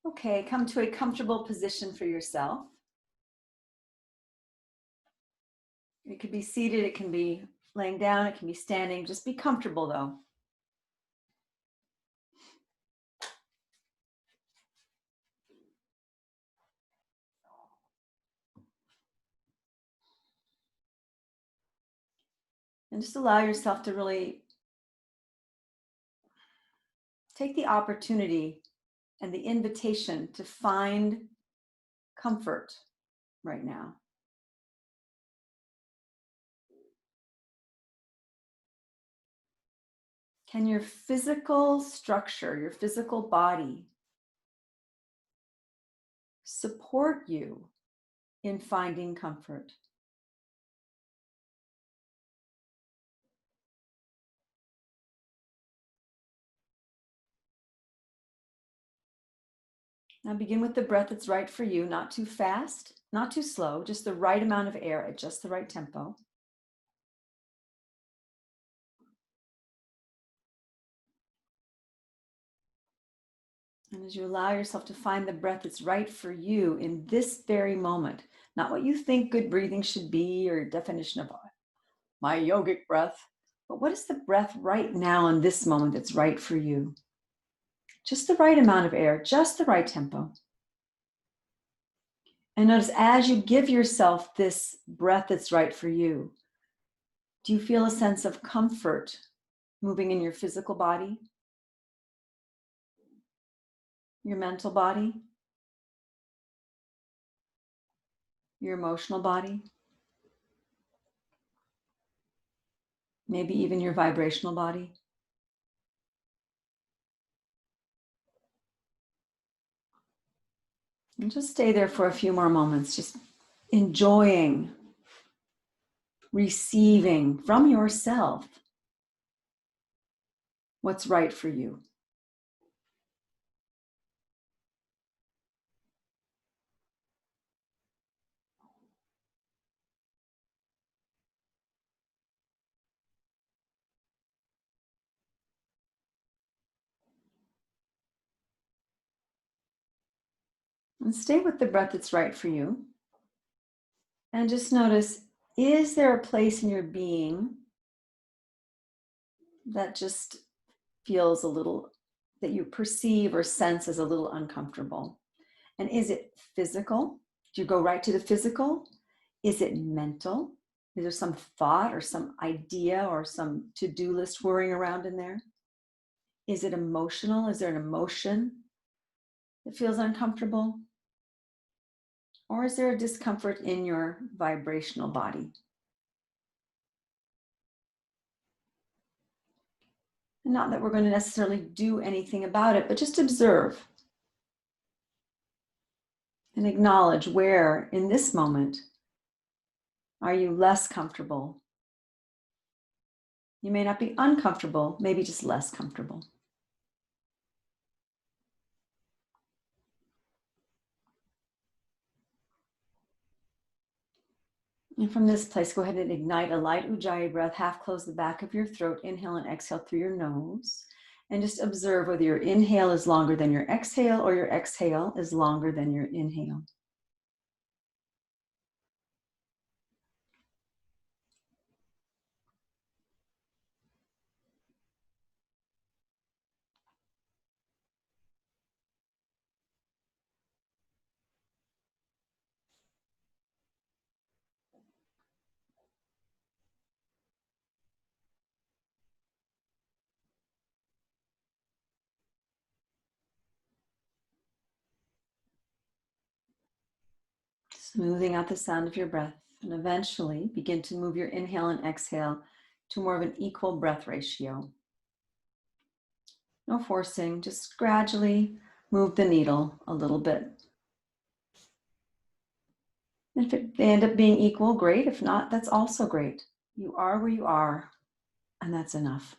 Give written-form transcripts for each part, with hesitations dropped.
Okay, come to a comfortable position for yourself. It could be seated, it can be laying down, it can be standing. Just be comfortable though. And just allow yourself to really take the opportunity and the invitation to find comfort right now. Can your physical structure, your physical body, support you in finding comfort? Now begin with the breath that's right for you, not too fast, not too slow, just the right amount of air at just the right tempo. And as you allow yourself to find the breath that's right for you in this very moment, not what you think good breathing should be or definition of my yogic breath, but what is the breath right now in this moment that's right for you? Just the right amount of air, just the right tempo. And notice as you give yourself this breath that's right for you, do you feel a sense of comfort moving in your physical body, your mental body, your emotional body, maybe even your vibrational body? And just stay there for a few more moments, just enjoying, receiving from yourself what's right for you. And stay with the breath that's right for you. And just notice, is there a place in your being that just feels a little, that you perceive or sense as a little uncomfortable? And is it physical? Do you go right to the physical? Is it mental? Is there some thought or some idea or some to-do list whirring around in there? Is it emotional? Is there an emotion that feels uncomfortable? Or is there a discomfort in your vibrational body? And not that we're going to necessarily do anything about it, but just observe and acknowledge where in this moment are you less comfortable. You may not be uncomfortable, maybe just less comfortable. And from this place, go ahead and ignite a light Ujjayi breath. Half close the back of your throat. Inhale and exhale through your nose. And just observe whether your inhale is longer than your exhale or your exhale is longer than your inhale. Smoothing out the sound of your breath, and eventually begin to move your inhale and exhale to more of an equal breath ratio. No forcing, just gradually move the needle a little bit. If they end up being equal, great. If not, that's also great. You are where you are, and that's enough.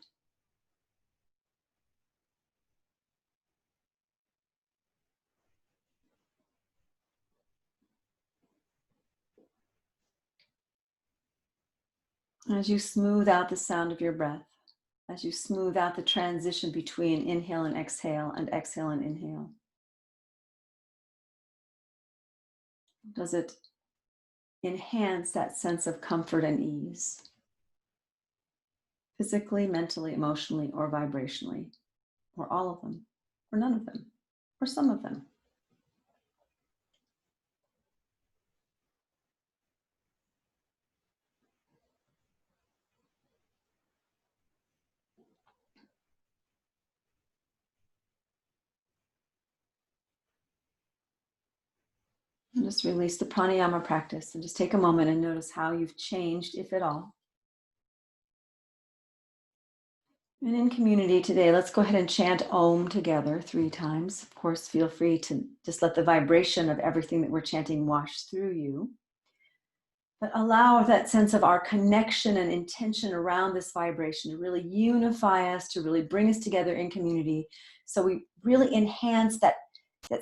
As you smooth out the sound of your breath, as you smooth out the transition between inhale and exhale and inhale, Does it enhance that sense of comfort and ease? Physically, mentally, emotionally, or vibrationally, or all of them, or none of them, or some of them. And just release the pranayama practice and just take a moment and notice how you've changed, if at all. And in community today, let's go ahead and chant Om together 3 times. Of course, feel free to just let the vibration of everything that we're chanting wash through you. But allow that sense of our connection and intention around this vibration to really unify us, to really bring us together in community. So we really enhance that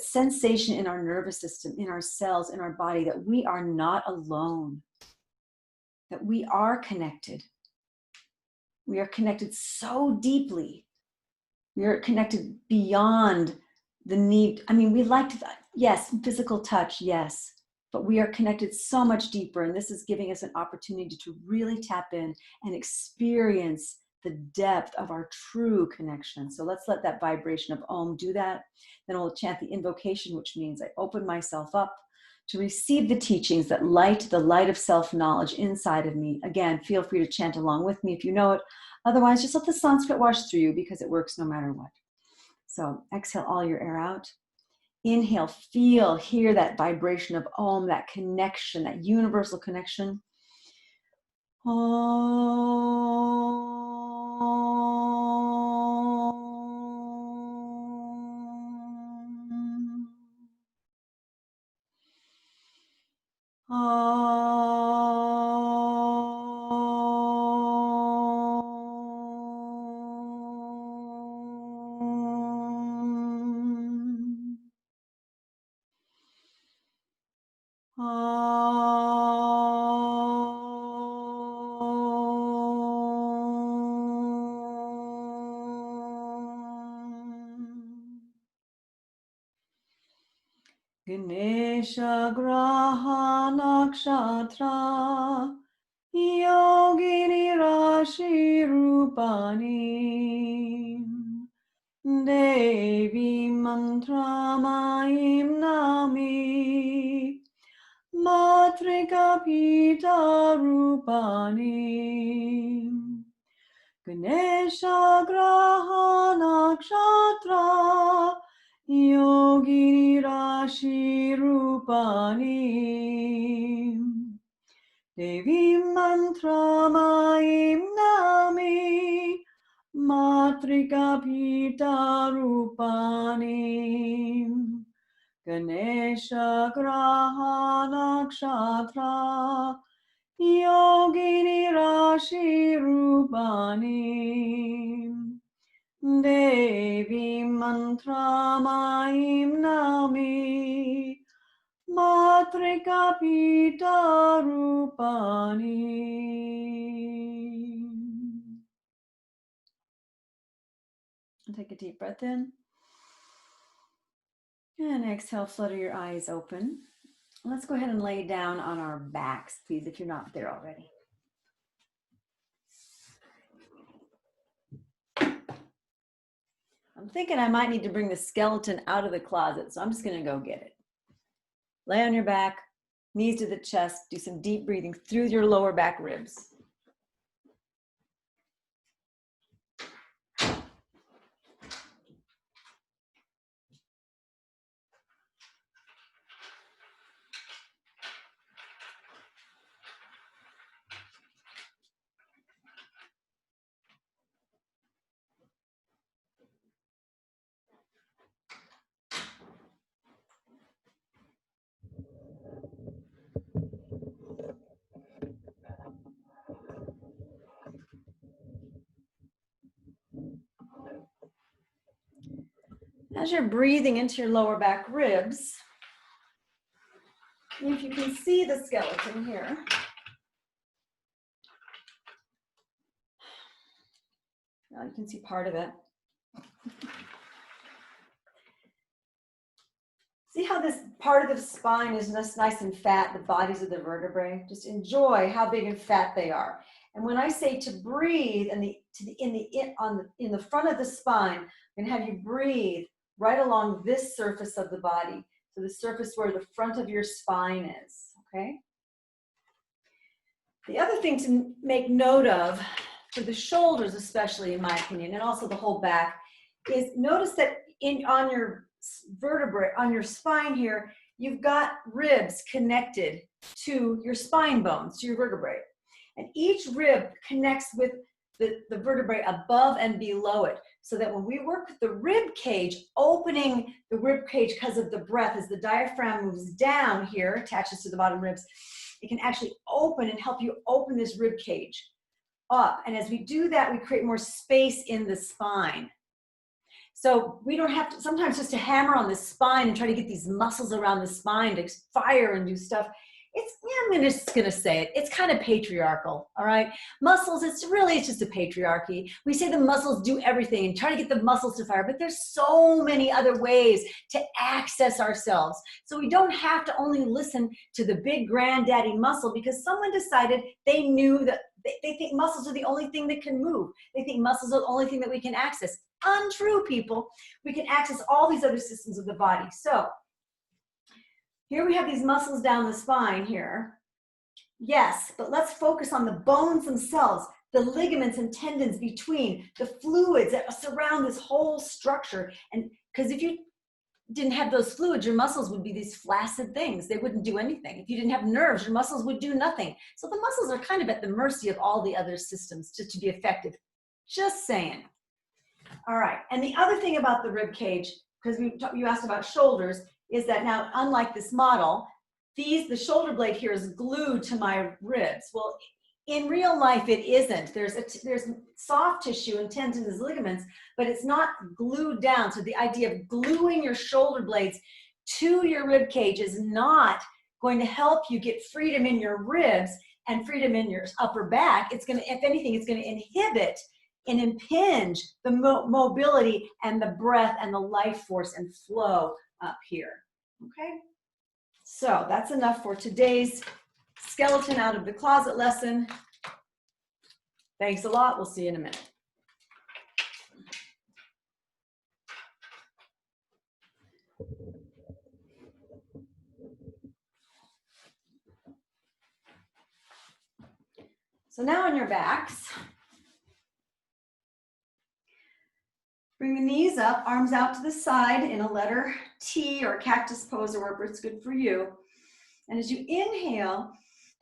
sensation in our nervous system, in our cells, in our body, that we are not alone, that we are connected. We are connected so deeply. We are connected beyond the need. I mean, we like to, yes, physical touch, yes, but we are connected so much deeper. And this is giving us an opportunity to really tap in and experience the depth of our true connection. So let's let that vibration of Om do that. Then we'll chant the invocation, which means I open myself up to receive the teachings that light the light of self-knowledge inside of me. Again, feel free to chant along with me if you know it. Otherwise, just let the Sanskrit wash through you because it works no matter what. So exhale all your air out. Inhale, feel, hear that vibration of Om, that connection, that universal connection. Om. Ganesha Graha Nakshatra Yogini Rashi Rupani Devi Mantramayim Nami Matrika Pita Rupani Ganesha Graha Nakshatra Yogini Rashi Rupani Devi Mantramayim Nami Matrika Pita Rupani Ganesha Graha Nakshatra Yogini Rashi Rupani Devi Mantramayim Nami Matrika Pita Rupani. And take a deep breath in. And exhale, flutter your eyes open. Let's go ahead and lay down on our backs, please, if you're not there already. I'm thinking I might need to bring the skeleton out of the closet, so I'm just going to go get it. Lay on your back, knees to the chest, do some deep breathing through your lower back ribs. As you're breathing into your lower back ribs, if you can see the skeleton here, now you can see part of it. See how this part of the spine is just nice and fat, the bodies of the vertebrae? Just enjoy how big and fat they are. And when I say to breathe in the front of the spine, I'm going to have you breathe right along this surface of the body. So the surface where the front of your spine is, okay? The other thing to make note of, for the shoulders especially in my opinion, and also the whole back, is notice that on your vertebrae, on your spine here, you've got ribs connected to your spine bones, to your vertebrae. And each rib connects with the vertebrae above and below it, so that when we work with the rib cage, opening the rib cage because of the breath, as the diaphragm moves down here, attaches to the bottom ribs, it can actually open and help you open this rib cage up. And as we do that, we create more space in the spine. So we don't have to, sometimes just to hammer on the spine and try to get these muscles around the spine to fire and do stuff. I'm just gonna say it, it's kind of patriarchal, all right? Muscles, it's just a patriarchy. We say the muscles do everything and try to get the muscles to fire, but there's so many other ways to access ourselves. So we don't have to only listen to the big granddaddy muscle because someone decided they knew that they think muscles are the only thing that can move. They think muscles are the only thing that we can access. Untrue, people. We can access all these other systems of the body. So here we have these muscles down the spine here. Yes, but let's focus on the bones themselves, the ligaments and tendons between, the fluids that surround this whole structure. And because if you didn't have those fluids, your muscles would be these flaccid things. They wouldn't do anything. If you didn't have nerves, your muscles would do nothing. So the muscles are kind of at the mercy of all the other systems to be effective. Just saying. All right, and the other thing about the rib cage, because you asked about shoulders, is that now, unlike this model, the shoulder blade here is glued to my ribs. Well, in real life, it isn't. There's soft tissue and tendons and ligaments, but it's not glued down. So the idea of gluing your shoulder blades to your rib cage is not going to help you get freedom in your ribs and freedom in your upper back. It's going to, if anything, it's going to inhibit and impinge the mobility and the breath and the life force and flow up here, okay? So that's enough for today's skeleton out of the closet lesson. Thanks a lot. We'll see you in a minute. So now on your backs, bring the knees up, arms out to the side in a letter T or cactus pose or wherever it's good for you. And as you inhale,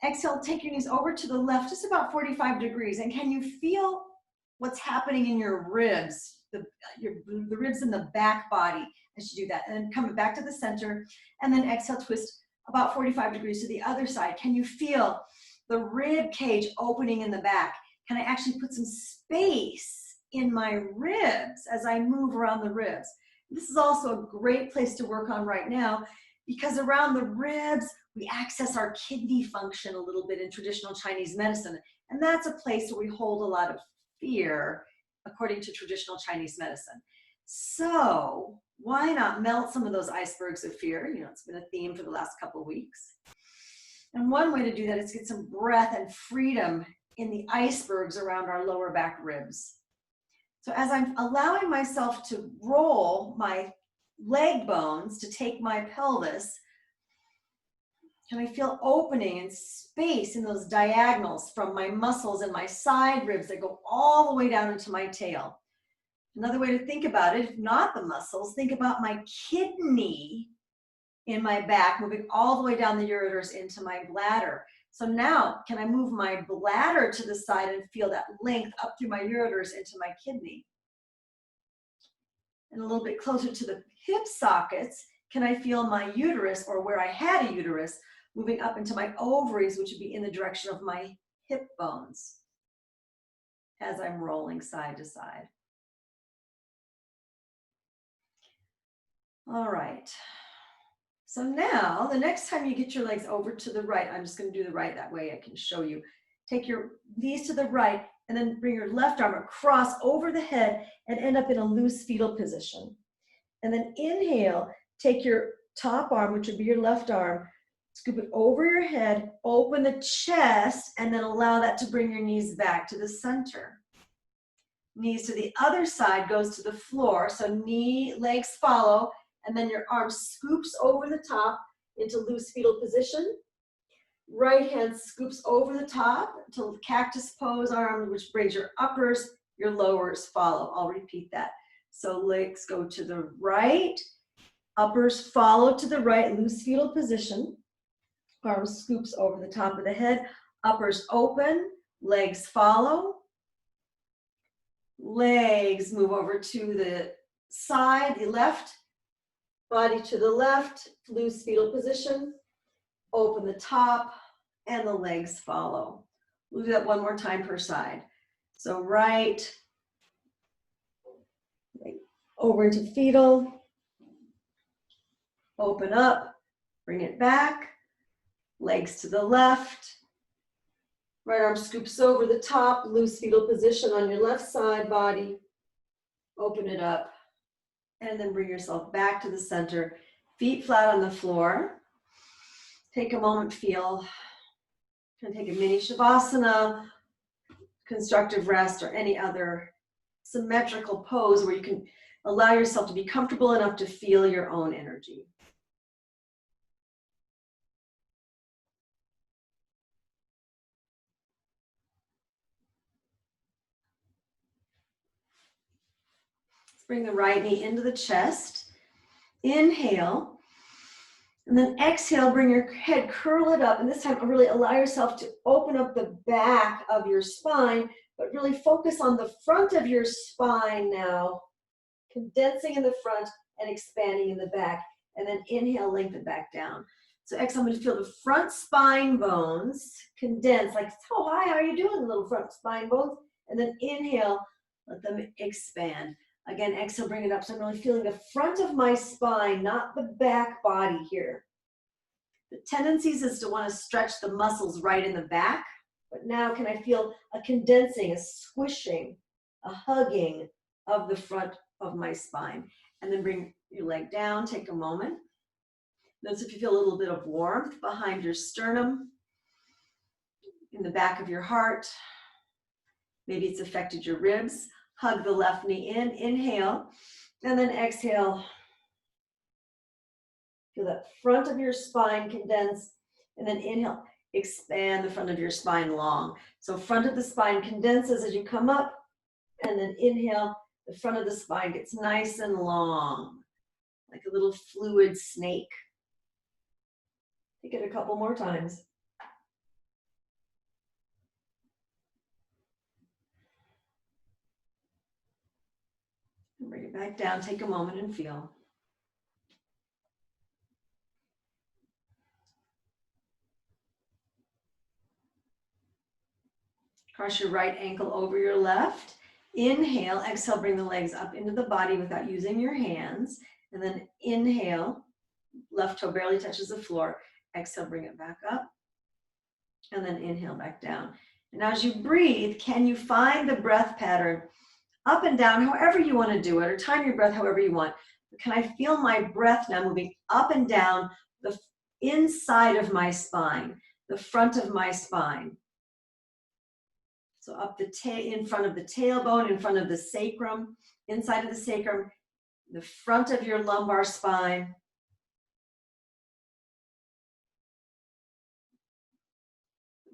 exhale, take your knees over to the left, just about 45 degrees. And can you feel what's happening in your ribs, the ribs in the back body as you do that? And then come back to the center, and then exhale, twist about 45 degrees to the other side. Can you feel the rib cage opening in the back? Can I actually put some space in my ribs as I move around the ribs? This is also a great place to work on right now, because around the ribs, we access our kidney function a little bit in traditional Chinese medicine. And that's a place where we hold a lot of fear, according to traditional Chinese medicine. So why not melt some of those icebergs of fear? You know, it's been a theme for the last couple of weeks. And one way to do that is get some breath and freedom in the icebergs around our lower back ribs. So as I'm allowing myself to roll my leg bones to take my pelvis, can I feel opening and space in those diagonals from my muscles and my side ribs that go all the way down into my tail? Another way to think about it, if not the muscles, think about my kidney in my back moving all the way down the ureters into my bladder. So now, can I move my bladder to the side and feel that length up through my ureters into my kidney? And a little bit closer to the hip sockets, can I feel my uterus, or where I had a uterus, moving up into my ovaries, which would be in the direction of my hip bones as I'm rolling side to side. All right. So now, the next time you get your legs over to the right, I'm just going to do the right, that way I can show you. Take your knees to the right, and then bring your left arm across over the head and end up in a loose fetal position. And then inhale, take your top arm, which would be your left arm, scoop it over your head, open the chest, and then allow that to bring your knees back to the center. Knees to the other side goes to the floor, so legs follow, and then your arm scoops over the top into loose fetal position. Right hand scoops over the top to cactus pose arm, which brings your uppers, your lowers follow. I'll repeat that. So legs go to the right, uppers follow to the right, loose fetal position. Arm scoops over the top of the head, uppers open, legs follow. Legs move over to the side, the left, body to the left, loose fetal position. Open the top, and the legs follow. We'll do that one more time per side. So right over into fetal, open up, bring it back, legs to the left, right arm scoops over the top, loose fetal position on your left side body, open it up, and then bring yourself back to the center, feet flat on the floor. Take a moment, feel. You can take a mini shavasana, constructive rest, or any other symmetrical pose where you can allow yourself to be comfortable enough to feel your own energy. Let's bring the right knee into the chest. Inhale. And then exhale, bring your head, curl it up, and this time really allow yourself to open up the back of your spine, but really focus on the front of your spine now, condensing in the front and expanding in the back. And then inhale, lengthen back down. So exhale, I'm going to feel the front spine bones condense, like, oh, hi, how are you doing, little front spine bones? And then inhale, let them expand. Again, exhale, bring it up. So I'm really feeling the front of my spine, not the back body here. The tendencies is to want to stretch the muscles right in the back, but now can I feel a condensing, a squishing, a hugging of the front of my spine? And then bring your leg down, take a moment. Notice if you feel a little bit of warmth behind your sternum, in the back of your heart. Maybe it's affected your ribs. Hug the left knee in, inhale, and then exhale. Feel that front of your spine condense, and then inhale, expand the front of your spine long. So front of the spine condenses as you come up, and then inhale, the front of the spine gets nice and long, like a little fluid snake. Take it a couple more times. Bring it back down, take a moment and feel. Cross your right ankle over your left. Inhale, exhale, bring the legs up into the body without using your hands. And then inhale, left toe barely touches the floor. Exhale, bring it back up. And then inhale back down. And as you breathe, can you find the breath pattern up and down, however you want to do it, or time your breath however you want. But can I feel my breath now moving up and down the inside of my spine, the front of my spine? So up in front of the tailbone, in front of the sacrum, inside of the sacrum, the front of your lumbar spine.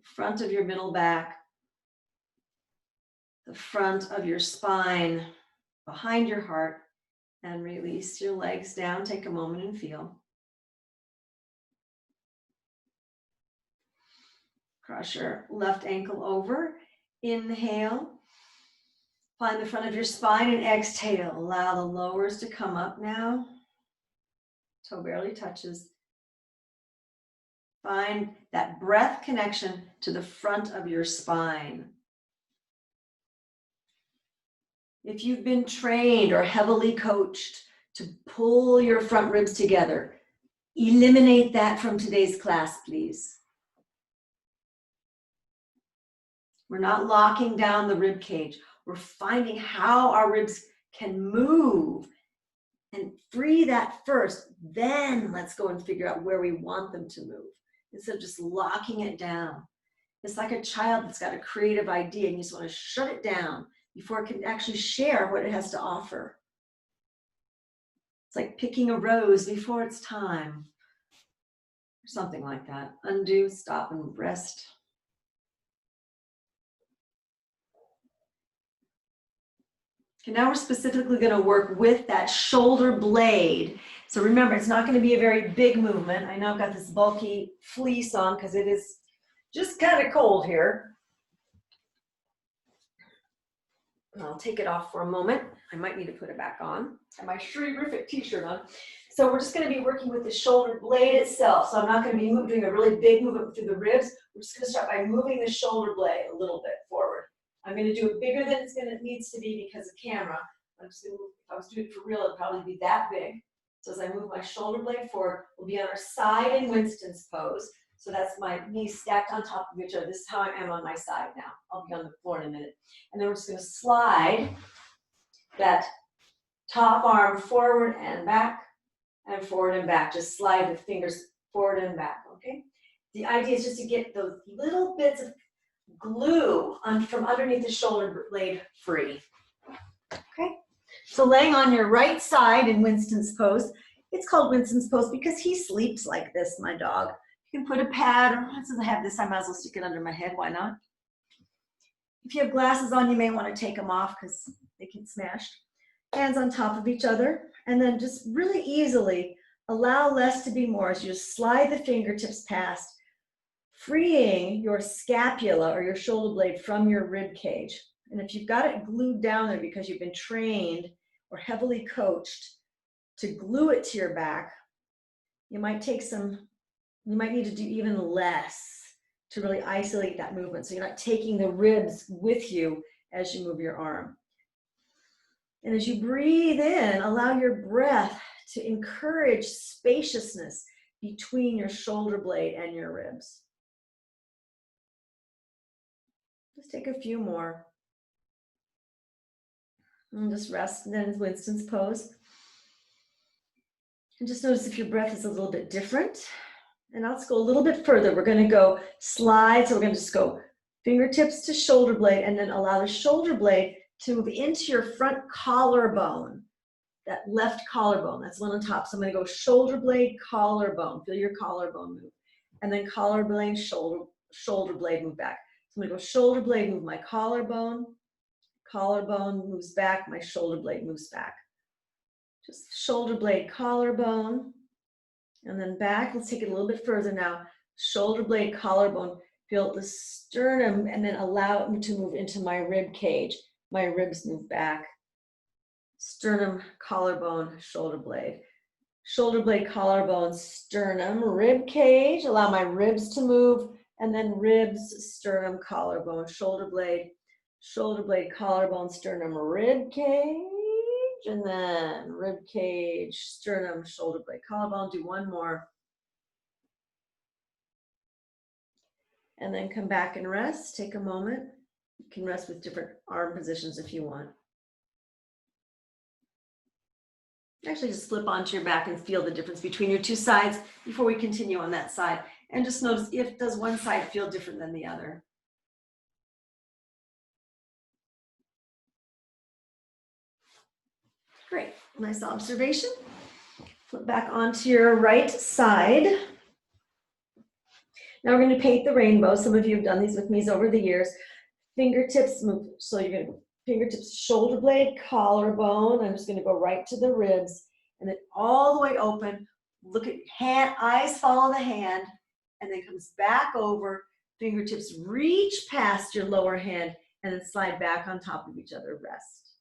Front of your middle back. The front of your spine, behind your heart, and release your legs down. Take a moment and feel. Cross your left ankle over. Inhale. Find the front of your spine and exhale. Allow the lowers to come up now. Toe barely touches. Find that breath connection to the front of your spine. If you've been trained or heavily coached to pull your front ribs together, eliminate that from today's class, please. We're not locking down the rib cage. We're finding how our ribs can move and free that first. Then let's go and figure out where we want them to move instead of just locking it down. It's like a child that's got a creative idea and you just want to shut it down before it can actually share what it has to offer. It's like picking a rose before it's time, or something like that. Undo, stop, and rest. Okay, now we're specifically going to work with that shoulder blade. So remember, it's not going to be a very big movement. I know I've got this bulky fleece on because it is just kind of cold here. I'll take it off for a moment. I might need to put it back on. And my Shri-rific t-shirt on. So we're just going to be working with the shoulder blade itself. So I'm not going to be doing a really big movement through the ribs. We're just going to start by moving the shoulder blade a little bit forward. I'm going to do it bigger than it needs to be because of camera. I'm just going to, if I was doing it for real, it'd probably be that big. So as I move my shoulder blade forward, we'll be on our side in Winston's pose. So that's my knees stacked on top of each other. This is how I am on my side now. I'll be on the floor in a minute. And then we're just going to slide that top arm forward and back and forward and back. Just slide the fingers forward and back, okay? The idea is just to get those little bits of glue from underneath the shoulder blade free, okay? So laying on your right side in Winston's pose. It's called Winston's pose because he sleeps like this, my dog. You can put a pad, or since I have this, I might as well stick it under my head, why not? If you have glasses on, you may want to take them off because they can smash. Hands on top of each other, and then just really easily allow less to be more as you just slide the fingertips past, freeing your scapula or your shoulder blade from your rib cage. And if you've got it glued down there because you've been trained or heavily coached to glue it to your back, you might need to do even less to really isolate that movement. So you're not taking the ribs with you as you move your arm. And as you breathe in, allow your breath to encourage spaciousness between your shoulder blade and your ribs. Just take a few more. And just rest, and then Winston's pose. And just notice if your breath is a little bit different. And let's go a little bit further. We're going to go slide. So we're going to just go fingertips to shoulder blade and then allow the shoulder blade to move into your front collarbone, that left collarbone. That's one on top. So I'm going to go shoulder blade, collarbone. Feel your collarbone move. And then collarbone, shoulder blade, move back. So I'm going to go shoulder blade, move my collarbone. Collarbone moves back. My shoulder blade moves back. Just shoulder blade, collarbone. And then back, let's take it a little bit further now. Shoulder blade, collarbone, feel the sternum, and then allow it to move into my rib cage. My ribs move back. Sternum, collarbone, shoulder blade. Shoulder blade, collarbone, sternum, rib cage. Allow my ribs to move, and then ribs, sternum, collarbone, shoulder blade, collarbone, sternum, rib cage. And then rib cage, sternum, shoulder blade, collarbone. Do one more. And then come back and rest. Take a moment. You can rest with different arm positions if you want. Actually, just flip onto your back and feel the difference between your two sides before we continue on that side. And just notice does one side feel different than the other. Great, nice observation. Flip back onto your right side. Now we're going to paint the rainbow. Some of you have done these with me over the years. Fingertips move, so you're going to fingertips, shoulder blade, collarbone. I'm just going to go right to the ribs and then all the way open. Look at hand, eyes follow the hand, and then comes back over. Fingertips reach past your lower hand and then slide back on top of each other. Rest.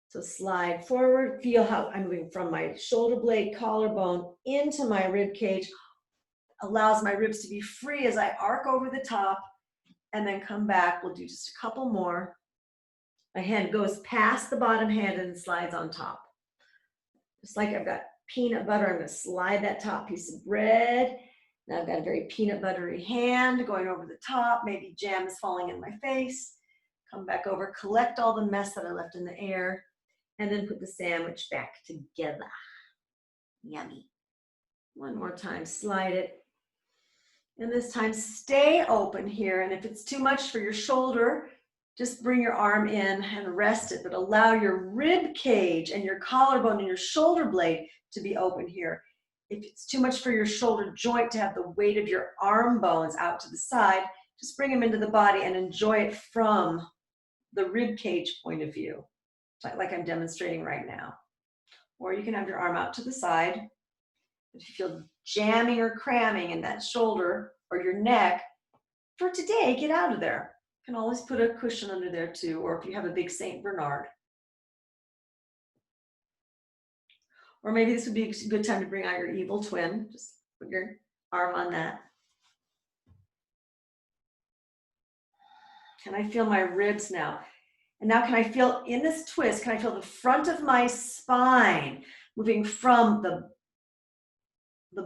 So slide forward, feel how I'm moving from my shoulder blade, collarbone into my rib cage, allows my ribs to be free as I arc over the top and then come back. We'll do just a couple more. My hand goes past the bottom hand and slides on top. Just like I've got peanut butter, I'm going to slide that top piece of bread. Now I've got a very peanut buttery hand going over the top. Maybe jam is falling in my face. Come back over, collect all the mess that I left in the air. and then put the sandwich back together. Yummy. One more time, slide it. And this time, stay open here. And if it's too much for your shoulder, just bring your arm in and rest it, but allow your rib cage and your collarbone and your shoulder blade to be open here. If it's too much for your shoulder joint to have the weight of your arm bones out to the side, just bring them into the body and enjoy it from the rib cage point of view, like I'm demonstrating right now. Or you can have your arm out to the side. If you feel jamming or cramming in that shoulder or your neck, for today, get out of there. You can always put a cushion under there too, or if you have a big St. Bernard. Or maybe this would be a good time to bring out your evil twin. Just put your arm on that. Can I feel my ribs now? And now can I feel in this twist, can I feel the front of my spine moving from the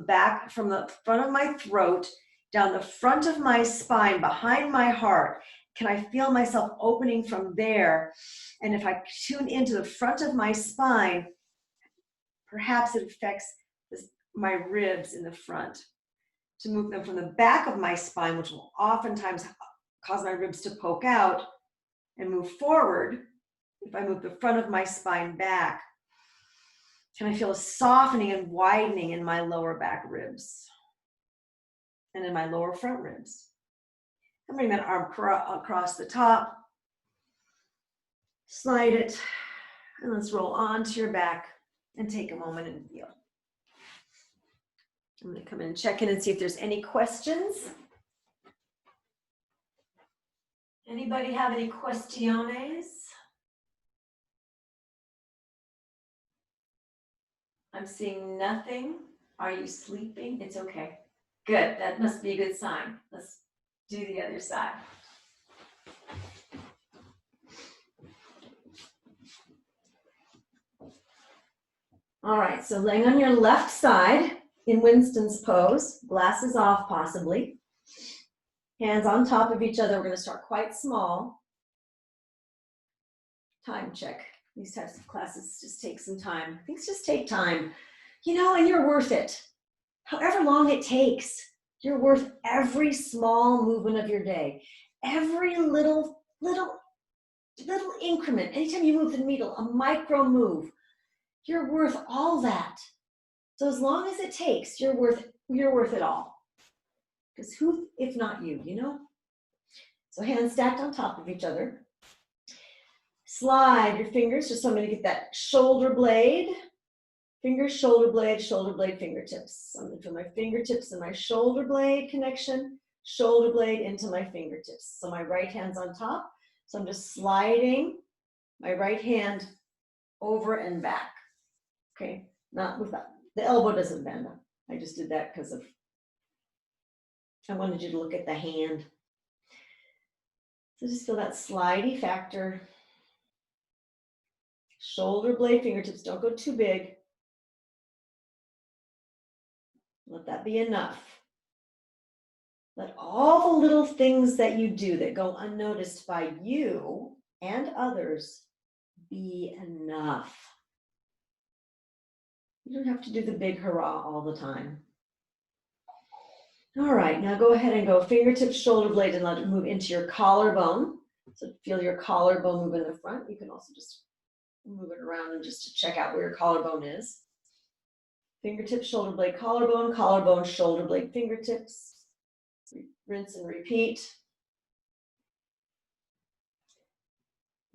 back, from the front of my throat, down the front of my spine, behind my heart. Can I feel myself opening from there? And if I tune into the front of my spine, perhaps it affects my ribs in the front. To move them from the back of my spine, which will oftentimes cause my ribs to poke out, and move forward. If I move the front of my spine back, can I feel a softening and widening in my lower back ribs and in my lower front ribs? And bring that arm across the top, slide it, and let's roll onto your back and take a moment and feel. I'm going to come in and check in and see if there's any questions. Anybody have any questiones? I'm seeing nothing. Are you sleeping? It's okay. Good. That must be a good sign. Let's do the other side. All right, so laying on your left side in Winston's pose, glasses off possibly. Hands on top of each other. We're going to start quite small. Time check. These types of classes just take some time. Things just take time, you know, and you're worth it. However long it takes, you're worth every small movement of your day. Every little increment. Anytime you move the needle, a micro move, you're worth all that. So as long as it takes, you're worth it all. Because who, if not you, you know? So hands stacked on top of each other. Slide your fingers, just so I'm going to get that shoulder blade. Fingers, shoulder blade, fingertips. So I'm going to feel my fingertips and my shoulder blade connection, shoulder blade into my fingertips. So my right hand's on top. So I'm just sliding my right hand over and back. Okay, not with that. The elbow doesn't bend. I just did that because of, I wanted you to look at the hand. So just feel that slidey factor. Shoulder blade, fingertips, don't go too big. Let that be enough. Let all the little things that you do that go unnoticed by you and others be enough. You don't have to do the big hurrah all the time. All right, now go ahead and go fingertips, shoulder blade, and let it move into your collarbone. So feel your collarbone move in the front. You can also just move it around and just to check out where your collarbone is. Fingertips, shoulder blade, collarbone, collarbone, shoulder blade, fingertips. Rinse and repeat.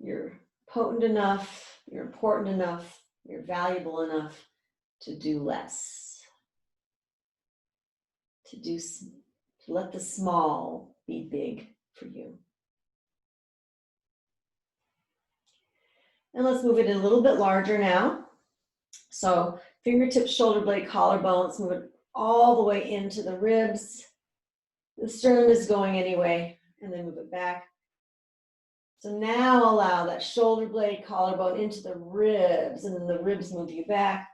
You're potent enough, you're important enough, you're valuable enough to do less. To let the small be big for you. And let's move it a little bit larger now. So fingertips, shoulder blade, collarbone. Let's move it all the way into the ribs. The sternum is going anyway, and then move it back. So now allow that shoulder blade, collarbone into the ribs, and then the ribs move you back.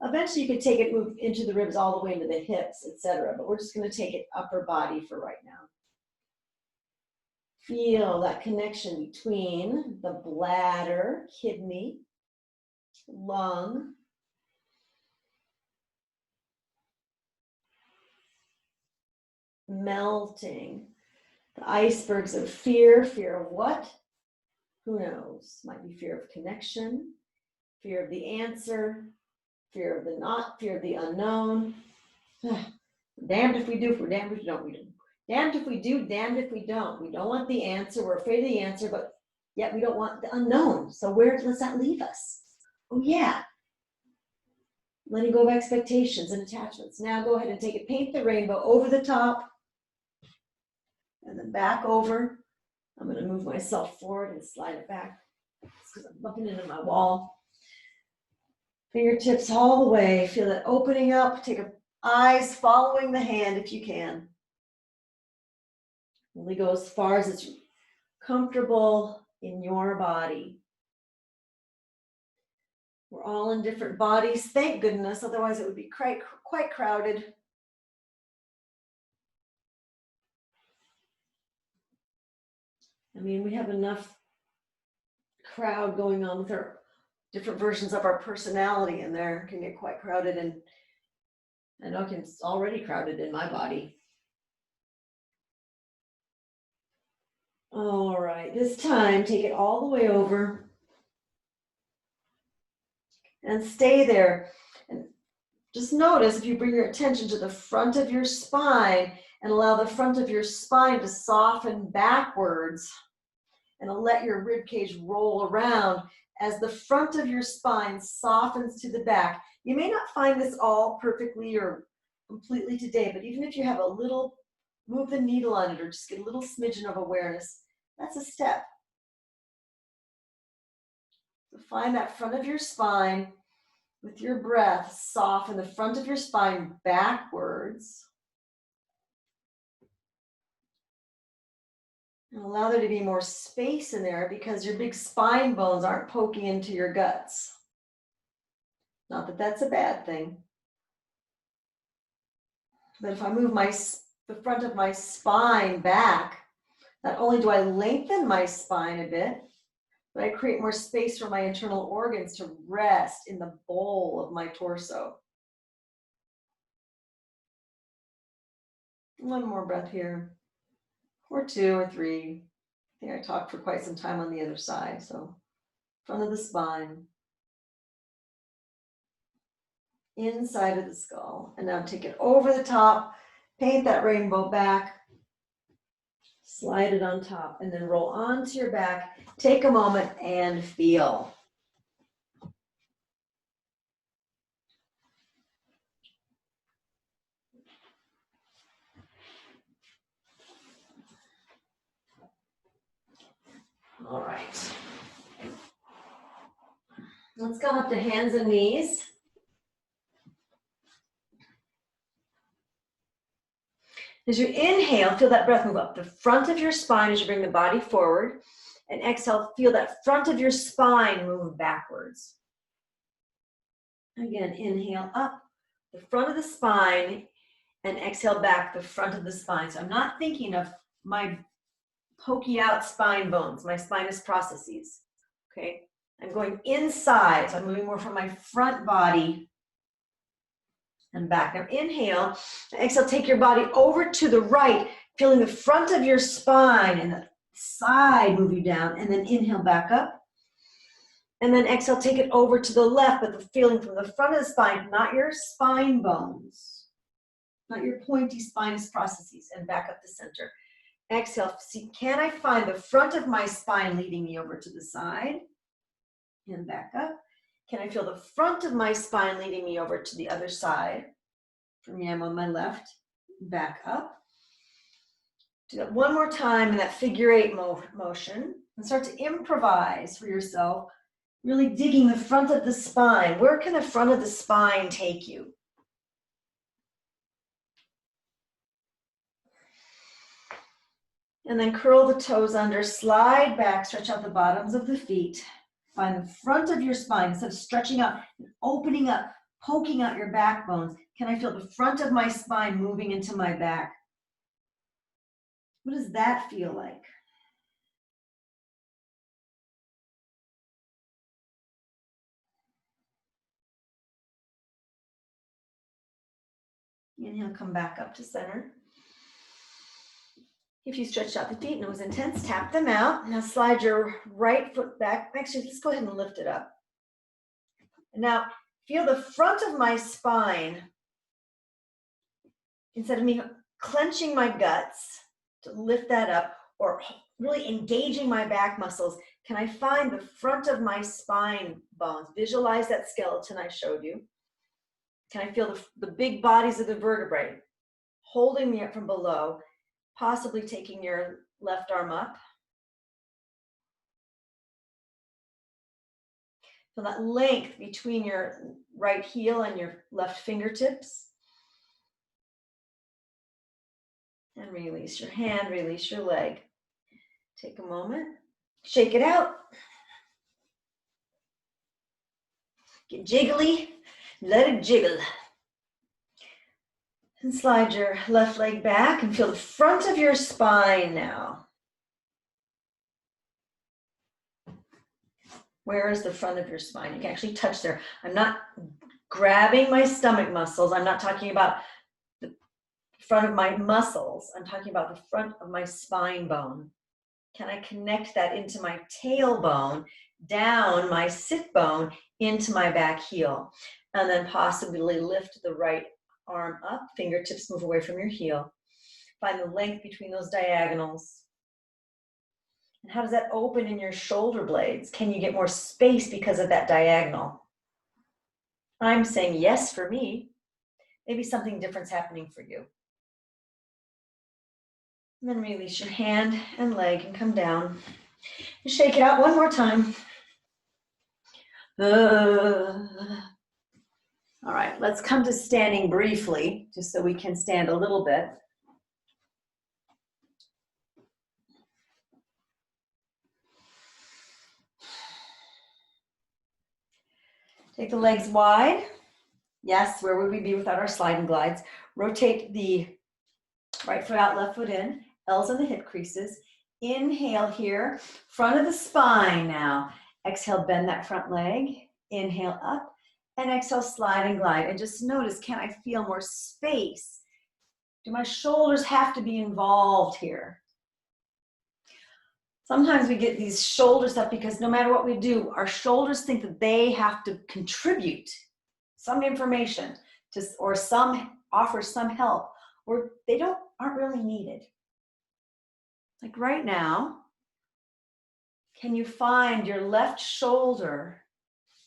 Eventually you can take it, move into the ribs all the way into the hips, etc. But we're just going to take it upper body for right now. Feel that connection between the bladder, kidney, lung, melting. The icebergs of fear. Fear of what? Who knows? Might be fear of connection, fear of the answer, fear of the not, fear of the unknown. Damned if we do, we're damned if we don't. Damned if we do, damned if we don't. We don't want the answer. We're afraid of the answer, but yet we don't want the unknown. So where does that leave us? Oh yeah. Letting go of expectations and attachments. Now go ahead and take it. Paint the rainbow over the top and then back over. I'm going to move myself forward and slide it back because I'm bumping into my wall. Fingertips all the way. Feel it opening up. Take eyes following the hand if you can. Only go as far as it's comfortable in your body. We're all in different bodies, thank goodness, otherwise it would be quite crowded. I mean, we have enough crowd going on with our different versions of our personality, and there can get quite crowded, and I know it's already crowded in my body. All right, this time, take it all the way over and stay there. And just notice if you bring your attention to the front of your spine and allow the front of your spine to soften backwards and let your rib cage roll around as the front of your spine softens to the back. You may not find this all perfectly or completely today, but even if you have a little, move the needle on it or just get a little smidgen of awareness, that's a step. So find that front of your spine with your breath, soften the front of your spine backwards. And allow there to be more space in there because your big spine bones aren't poking into your guts. Not that that's a bad thing. But if I move the front of my spine back, not only do I lengthen my spine a bit, but I create more space for my internal organs to rest in the bowl of my torso. One more breath here, or two or three. I think I talked for quite some time on the other side, so front of the spine, inside of the skull, and now take it over the top, paint that rainbow back, slide it on top, and then roll onto your back. Take a moment and feel. All right. Let's come up to hands and knees. As you inhale, feel that breath move up the front of your spine as you bring the body forward. And exhale, feel that front of your spine move backwards. Again, inhale up the front of the spine and exhale back the front of the spine. So I'm not thinking of my pokey out spine bones, my spinous processes, okay? I'm going inside, so I'm moving more from my front body and back. Now inhale, exhale, take your body over to the right, feeling the front of your spine and the side move you down, and then inhale back up. And then exhale, take it over to the left, but the feeling from the front of the spine, not your spine bones, not your pointy spinous processes, and back up the center. Exhale, see, can I find the front of my spine leading me over to the side? And back up. Can I feel the front of my spine leading me over to the other side? For me, I'm on my left. Back up. Do that one more time in that figure eight motion. And start to improvise for yourself, really digging the front of the spine. Where can the front of the spine take you? And then curl the toes under, slide back, stretch out the bottoms of the feet. Find the front of your spine instead of stretching out, opening up, poking out your backbones. Can I feel the front of my spine moving into my back? What does that feel like? Inhale, come back up to center. If you stretched out the feet and it was intense, tap them out. Now slide your right foot back. Actually, let's go ahead and lift it up. And now feel the front of my spine. Instead of me clenching my guts to lift that up or really engaging my back muscles, can I find the front of my spine bones? Visualize that skeleton I showed you. Can I feel the big bodies of the vertebrae holding me up from below, possibly taking your left arm up? Feel that length between your right heel and your left fingertips. And release your hand, release your leg. Take a moment, shake it out. Get jiggly, let it jiggle. And slide your left leg back and feel the front of your spine now. Where is the front of your spine? You can actually touch there. I'm not grabbing my stomach muscles. I'm not talking about the front of my muscles. I'm talking about the front of my spine bone. Can I connect that into my tailbone, down my sit bone, into my back heel? And then possibly lift the right arm up, fingertips move away from your heel. Find the length between those diagonals. And how does that open in your shoulder blades? Can you get more space because of that diagonal? I'm saying yes for me. Maybe something different's happening for you. And then release your hand and leg and come down. And shake it out one more time. All right, let's come to standing briefly, just so we can stand a little bit. Take the legs wide. Yes, where would we be without our slide and glides? Rotate the right foot out, left foot in. L's in the hip creases. Inhale here, front of the spine now. Exhale, bend that front leg. Inhale up, and exhale, slide and glide. And just notice, can I feel more space? Do my shoulders have to be involved here? Sometimes we get these shoulders up because no matter what we do, our shoulders think that they have to contribute some information to, or offer some help, or they aren't really needed. Like right now, can you find your left shoulder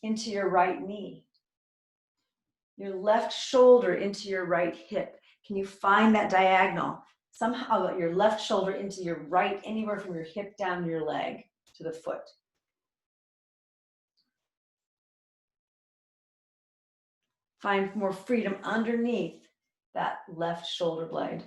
into your right knee? Your left shoulder into your right hip. Can you find that diagonal? Somehow your left shoulder into your right, anywhere from your hip down to your leg to the foot. Find more freedom underneath that left shoulder blade.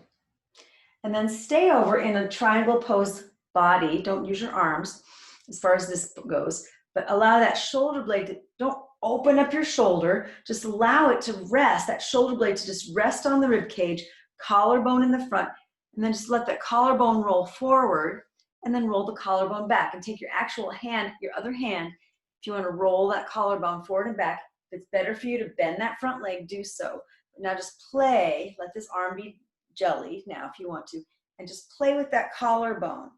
And then stay over in a triangle pose body. Don't use your arms as far as this goes, but allow that shoulder blade to, don't open up your shoulder, just allow it to rest, that shoulder blade to just rest on the rib cage, collarbone in the front, and then just let that collarbone roll forward, and then roll the collarbone back, and take your actual hand, your other hand, if you want to roll that collarbone forward and back. If it's better for you to bend that front leg, do so. But now just play, let this arm be jelly now if you want to, and just play with that collarbone.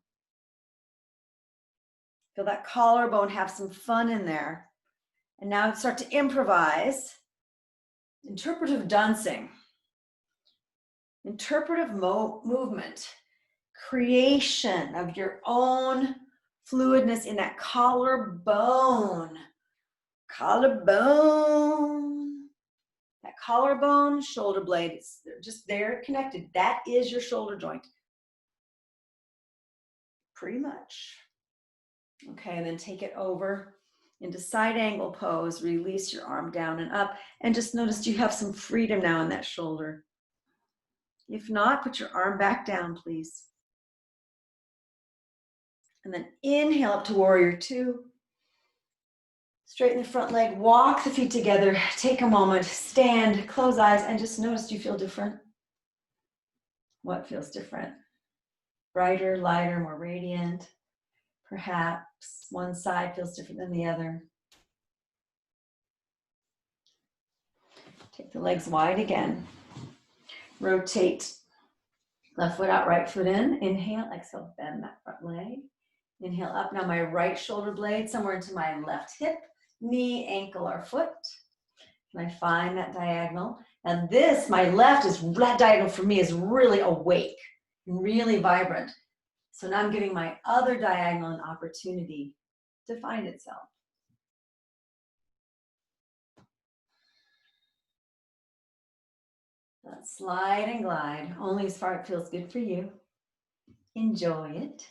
Feel that collarbone, have some fun in there. And now start to improvise. Interpretive dancing. Interpretive movement. Creation of your own fluidness in that collarbone. Collarbone. That collarbone, shoulder blade, it's just there connected. That is your shoulder joint. Pretty much. Okay, and then take it over into side angle pose. Release your arm down and up. And just notice you have some freedom now in that shoulder. If not, put your arm back down, please. And then inhale up to warrior two. Straighten the front leg, walk the feet together, take a moment, stand, close eyes, and just notice, do you feel different? What feels different? Brighter, lighter, more radiant? Perhaps one side feels different than the other. Take the legs wide again. Rotate left foot out, right foot in. Inhale, exhale, bend that front leg. Inhale up. Now my right shoulder blade somewhere into my left hip, knee, ankle, or foot. Can I find that diagonal? And this, my left is, that diagonal for me is really awake, really vibrant. So now I'm giving my other diagonal an opportunity to find itself. Let's slide and glide, only as far as it feels good for you. Enjoy it.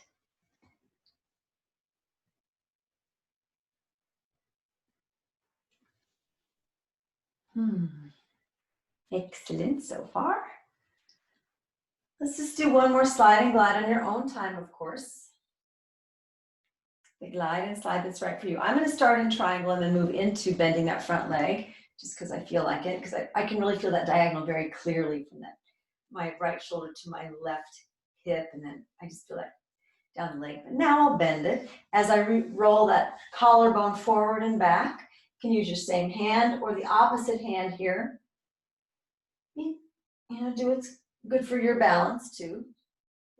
Excellent so far. Let's just do one more slide and glide on your own time, of course. The glide and slide that's right for you. I'm going to start in triangle and then move into bending that front leg, just because I feel like it, because I can really feel that diagonal very clearly from that, my right shoulder to my left hip, and then I just feel that down the leg. But now I'll bend it. As I roll that collarbone forward and back, you can use your same hand or the opposite hand here. You know, do what's good for your balance too.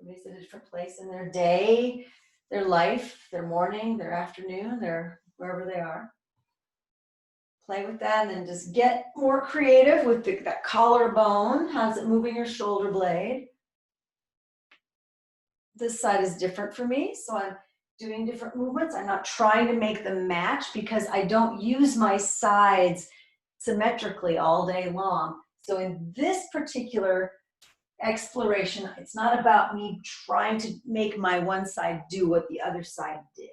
Everybody's at a different place in their day, their life, their morning, their afternoon, their wherever they are. Play with that and then just get more creative with that collarbone. How's it moving your shoulder blade? This side is different for me, so I'm doing different movements. I'm not trying to make them match because I don't use my sides symmetrically all day long. So in this particular exploration, it's not about me trying to make my one side do what the other side did.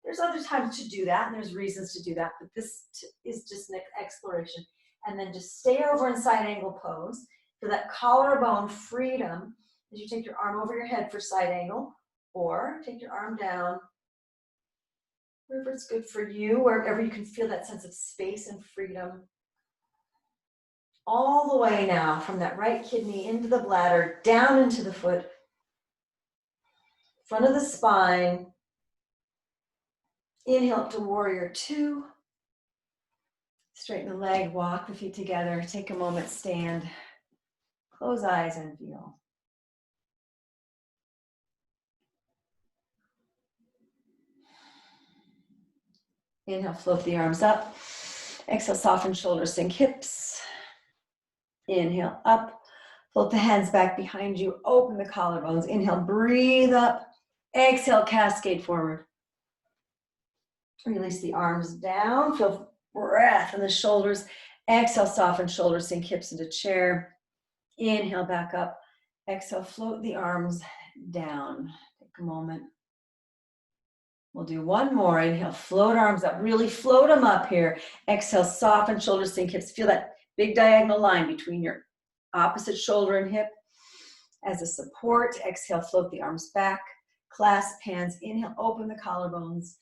There's other times to do that, and there's reasons to do that, but this is just an exploration. And then just stay over in side angle pose for that collarbone freedom as you take your arm over your head for side angle, or take your arm down, wherever it's good for you, wherever you can feel that sense of space and freedom. All the way now from that right kidney into the bladder, down into the foot, front of the spine. Inhale up to warrior two. Straighten the leg, walk the feet together. Take a moment, stand. Close eyes and feel. Inhale, float the arms up. Exhale, soften shoulders, sink hips. Inhale, up. Float the hands back behind you. Open the collarbones. Inhale, breathe up. Exhale, cascade forward. Release the arms down. Feel breath in the shoulders. Exhale, soften shoulders, sink hips into chair. Inhale, back up. Exhale, float the arms down. Take a moment. We'll do one more. Inhale, float arms up. Really float them up here. Exhale, soften shoulders, sink hips. Feel that big diagonal line between your opposite shoulder and hip as a support. Exhale, float the arms back. Clasp hands. Inhale, open the collarbones.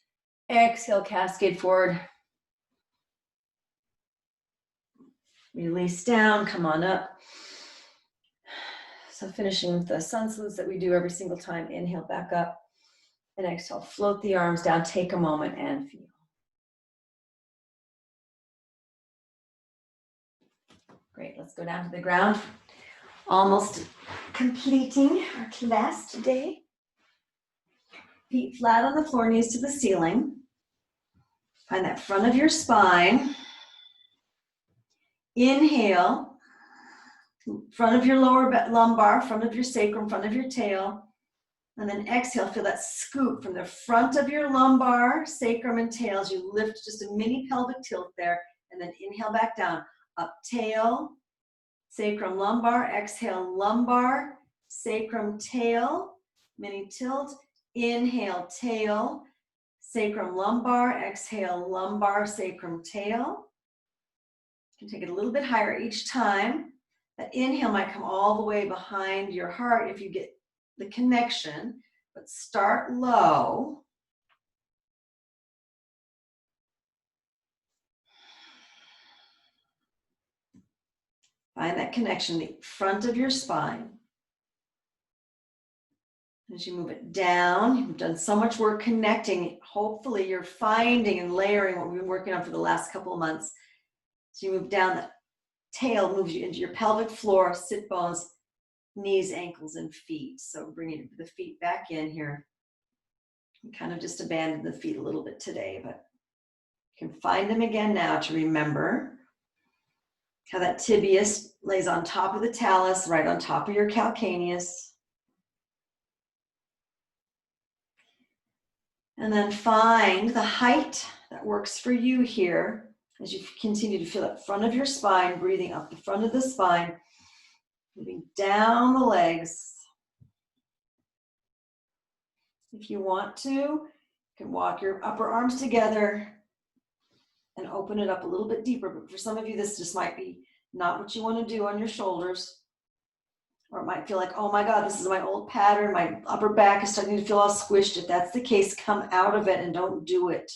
Exhale, cascade forward. Release down, come on up. So finishing with the sun salutes that we do every single time. Inhale, back up. And exhale, float the arms down. Take a moment and feel. Great, let's go down to the ground. Almost completing our class today. Feet flat on the floor, knees to the ceiling. Find that front of your spine. Inhale, front of your lower lumbar, front of your sacrum, front of your tail. And then exhale, feel that scoop from the front of your lumbar, sacrum, and tail as you lift just a mini pelvic tilt there. And then inhale back down. Up tail, sacrum, lumbar. Exhale, lumbar, sacrum, tail. Mini tilt. Inhale, tail, sacrum, lumbar. Exhale, lumbar, sacrum, tail. You can take it a little bit higher each time. That inhale might come all the way behind your heart if you get the connection, but start low. Find that connection, the front of your spine. As you move it down, you've done so much work connecting. Hopefully you're finding and layering what we've been working on for the last couple of months. So you move down the tail moves you into your pelvic floor, sit bones, knees, ankles, and feet. So bringing the feet back in here. You kind of just abandoned the feet a little bit today, but you can find them again now to remember how that tibius lays on top of the talus, right on top of your calcaneus. And then find the height that works for you here as you continue to feel that front of your spine, breathing up the front of the spine, moving down the legs. If you want to, you can walk your upper arms together and open it up a little bit deeper. But for some of you, this just might be not what you want to do on your shoulders. Or it might feel like, oh my God, this is my old pattern. My upper back is starting to feel all squished. If that's the case, come out of it and don't do it.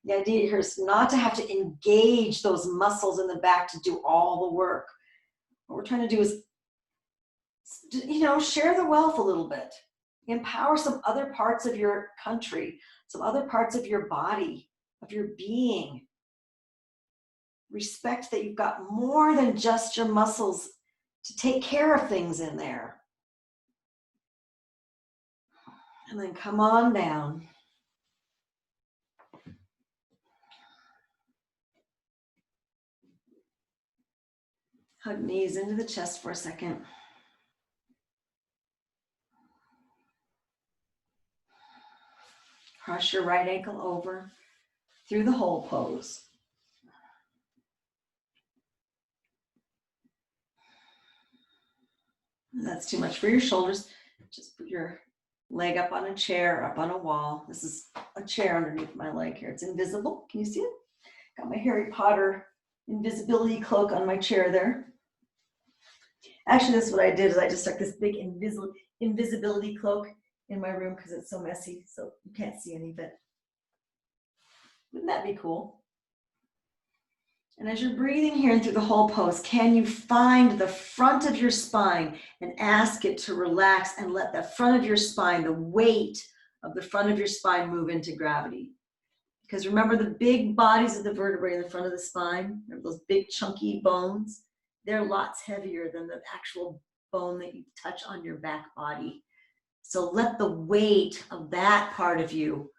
The idea here is not to have to engage those muscles in the back to do all the work. What we're trying to do is, share the wealth a little bit. Empower some other parts of your country, some other parts of your body, of your being. Respect that you've got more than just your muscles to take care of things in there. And then come on down. Hug knees into the chest for a second. Cross your right ankle over through the whole pose. If that's too much for your shoulders, just put your leg up on a chair, up on a wall. This is a chair underneath my leg here. It's invisible. Can you see it? Got my Harry Potter invisibility cloak on my chair there. Actually, this is what I did is I just stuck this big invisibility cloak in my room because it's so messy, so you can't see any of it. Wouldn't that be cool? And as you're breathing here and through the whole pose, can you find the front of your spine and ask it to relax and let the front of your spine, the weight of the front of your spine move into gravity? Because remember the big bodies of the vertebrae in the front of the spine, remember those big chunky bones? They're lots heavier than the actual bone that you touch on your back body. So let the weight of that part of you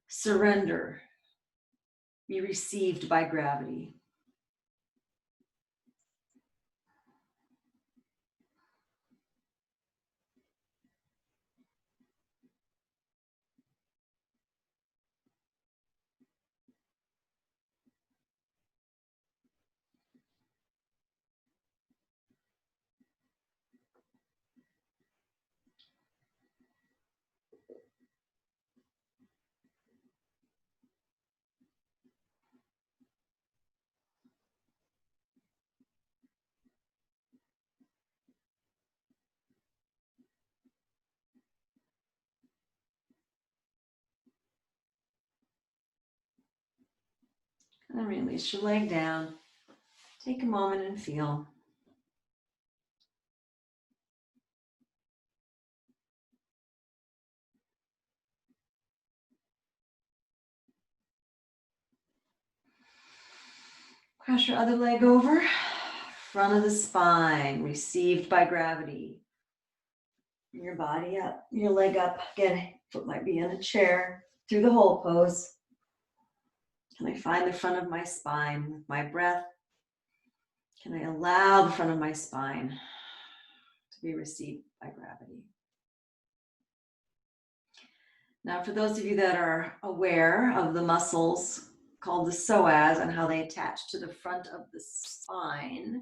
surrender, be received by gravity. And then release your leg down. Take a moment and feel. Cross your other leg over. Front of the spine, received by gravity. Bring your body up, your leg up. Again, foot might be in a chair. Through the whole pose. Can I find the front of my spine with my breath? Can I allow the front of my spine to be received by gravity? Now, for those of you that are aware of the muscles called the psoas and how they attach to the front of the spine,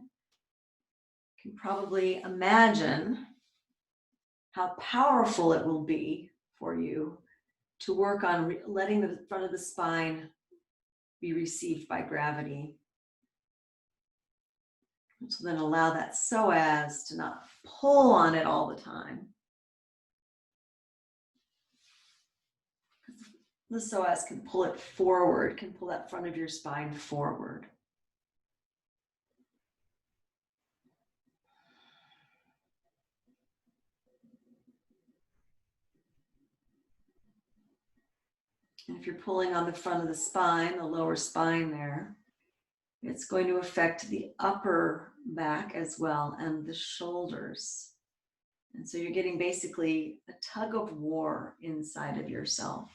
you can probably imagine how powerful it will be for you to work on letting the front of the spine be received by gravity. So then allow that psoas to not pull on it all the time. The psoas can pull it forward, can pull that front of your spine forward. And if you're pulling on the front of the spine, the lower spine there, It's going to affect the upper back as well and the shoulders. And so you're getting basically a tug of war inside of yourself.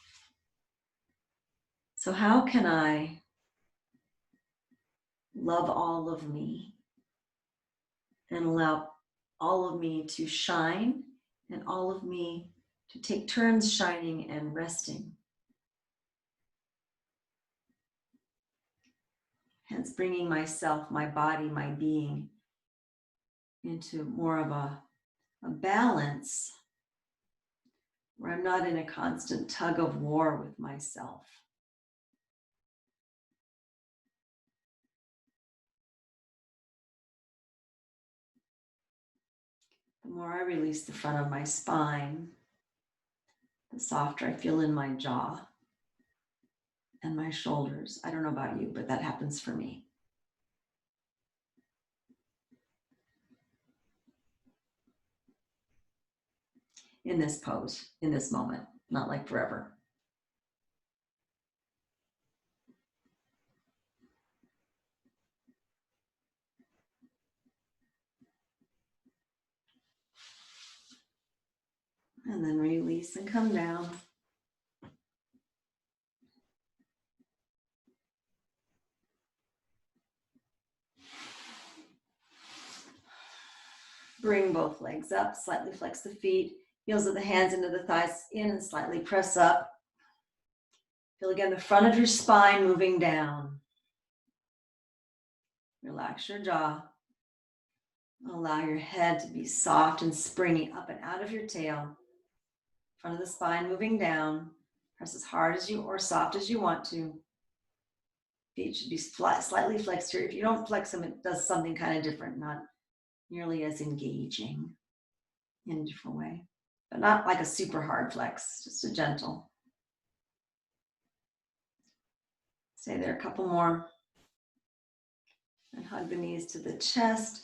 So how can I love all of me and allow all of me to shine and all of me to take turns shining and resting? Hence bringing myself, my body, my being into more of a balance where I'm not in a constant tug of war with myself. The more I release the front of my spine, the softer I feel in my jaw and my shoulders. I don't know about you, but that happens for me. In this pose, in this moment, not like forever. And then release and come down. Bring both legs up, slightly flex the feet, heels of the hands into the thighs, in and slightly press up. Feel again the front of your spine moving down. Relax your jaw. Allow your head to be soft and springy up and out of your tail. Front of the spine moving down. Press as hard as you or soft as you want to. Feet should be flat, slightly flexed here. If you don't flex them, it does something kind of different, not nearly as engaging in a different way, but not like a super hard flex, just a gentle. Stay there a couple more. And hug the knees to the chest.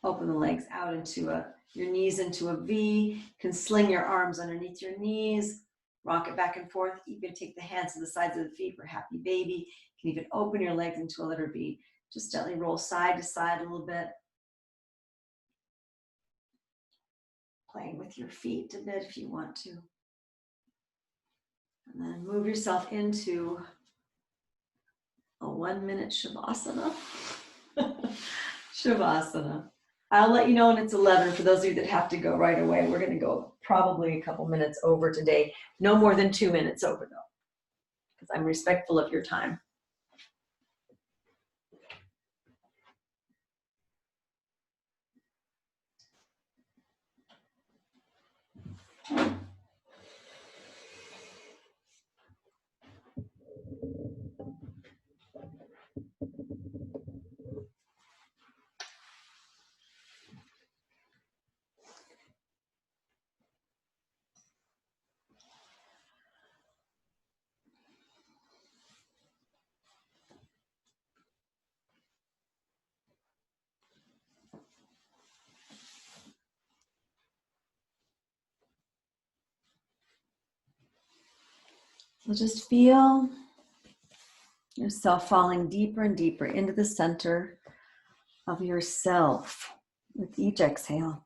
Open the legs out into your knees into a V. You can sling your arms underneath your knees. Rock it back and forth. You can take the hands to the sides of the feet for happy baby. You can even open your legs into a letter B. Just gently roll side to side a little bit. Playing with your feet a bit if you want to. And then move yourself into a 1-minute Shavasana. Shavasana. I'll let you know when it's 11 for those of you that have to go right away. We're going to go probably a couple minutes over today. No more than 2 minutes over though, because I'm respectful of your time. So just feel yourself falling deeper and deeper into the center of yourself with each exhale.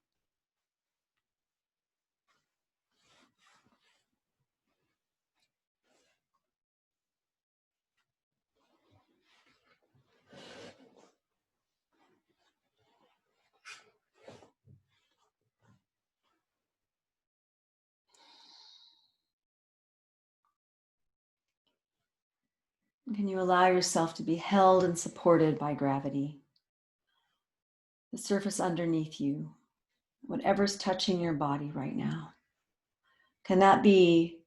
Can you allow yourself to be held and supported by gravity? The surface underneath you, whatever's touching your body right now. Can that be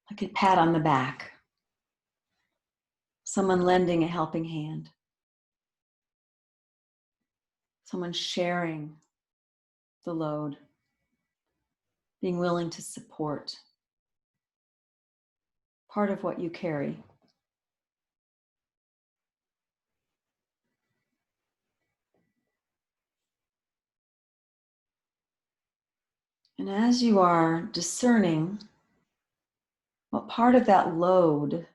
like a pat on the back? Someone lending a helping hand? Someone sharing the load? Being willing to support part of what you carry? And as you are discerning what part of that load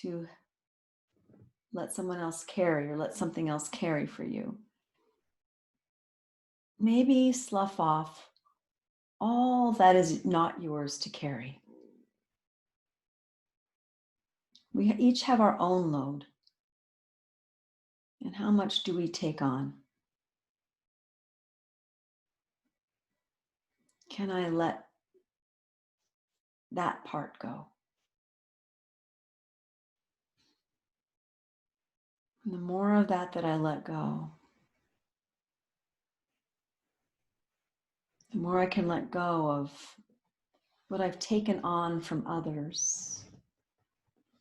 to let someone else carry or let something else carry for you. Maybe slough off all that is not yours to carry. We each have our own load. And how much do we take on? Can I let that part go? And the more of that I let go, the more I can let go of what I've taken on from others,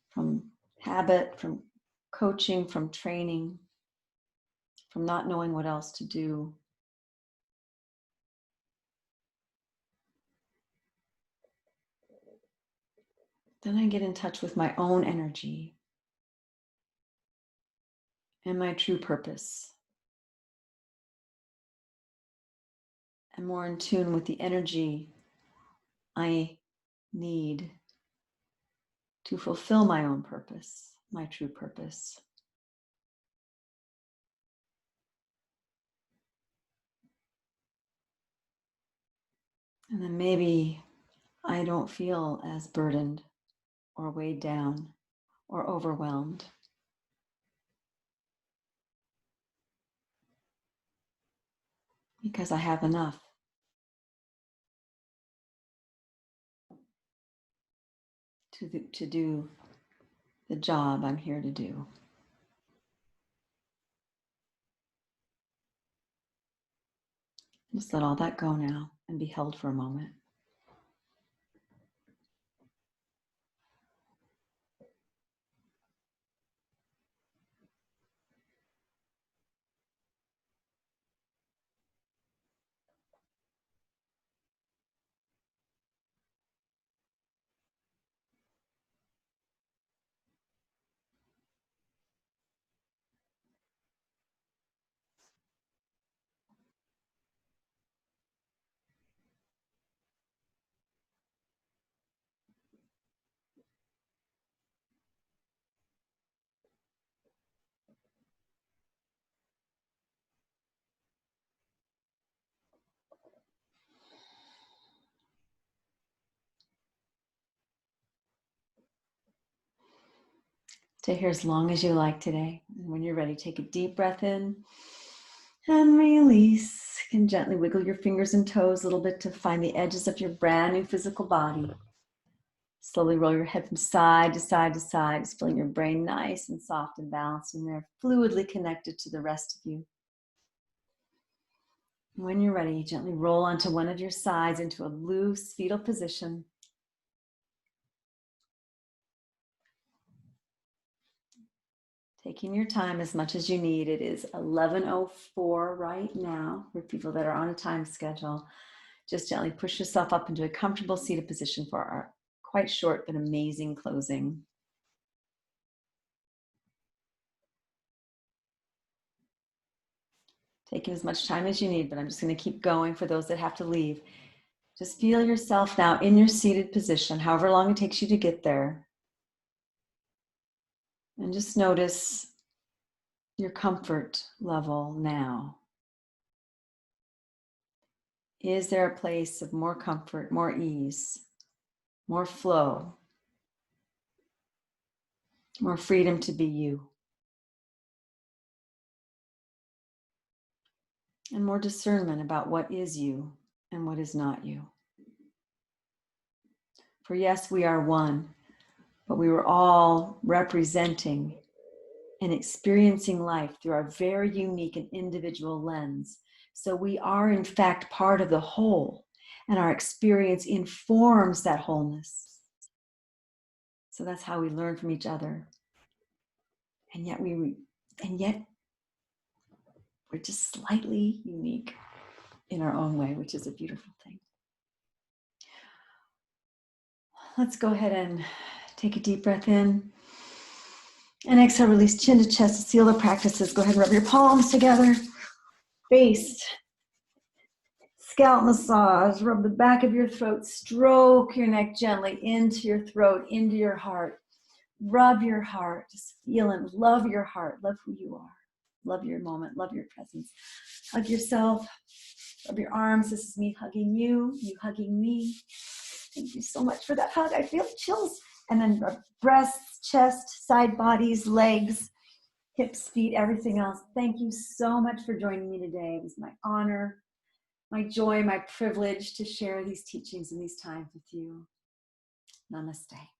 from habit, from coaching, from training, from not knowing what else to do. Then I get in touch with my own energy and my true purpose. I'm more in tune with the energy I need to fulfill my own purpose, my true purpose. And then maybe I don't feel as burdened or weighed down or overwhelmed. Because I have enough to do the job I'm here to do. Just let all that go now and be held for a moment. Stay here as long as you like today. And when you're ready, take a deep breath in and release. You can gently wiggle your fingers and toes a little bit to find the edges of your brand new physical body. Slowly roll your head from side to side to side, just feeling your brain nice and soft and balanced, and they're fluidly connected to the rest of you. When you're ready, gently roll onto one of your sides into a loose fetal position. Taking your time as much as you need. It is 11:04 right now for people that are on a time schedule. Just gently push yourself up into a comfortable seated position for our quite short but amazing closing. Taking as much time as you need, but I'm just going to keep going for those that have to leave. Just feel yourself now in your seated position, however long it takes you to get there. And just notice your comfort level now. Is there a place of more comfort, more ease, more flow, more freedom to be you, and more discernment about what is you and what is not you? For yes, we are one, but we were all representing and experiencing life through our very unique and individual lens. So we are in fact part of the whole, and our experience informs that wholeness. So that's how we learn from each other. And yet we're just slightly unique in our own way, which is a beautiful thing. Let's go ahead and take a deep breath in. And exhale, release chin to chest to seal the practices. Go ahead and rub your palms together. Face, scalp massage, rub the back of your throat, stroke your neck gently into your throat, into your heart. rub your heart. Just feel and love your heart. Love who you are. Love your moment. Love your presence. Hug yourself. Rub your arms. This is me hugging you. You hugging me. Thank you so much for that hug. I feel chills. And then breasts, chest, side bodies, legs, hips, feet, everything else. Thank you so much for joining me today. It was my honor, my joy, my privilege to share these teachings and these times with you. Namaste.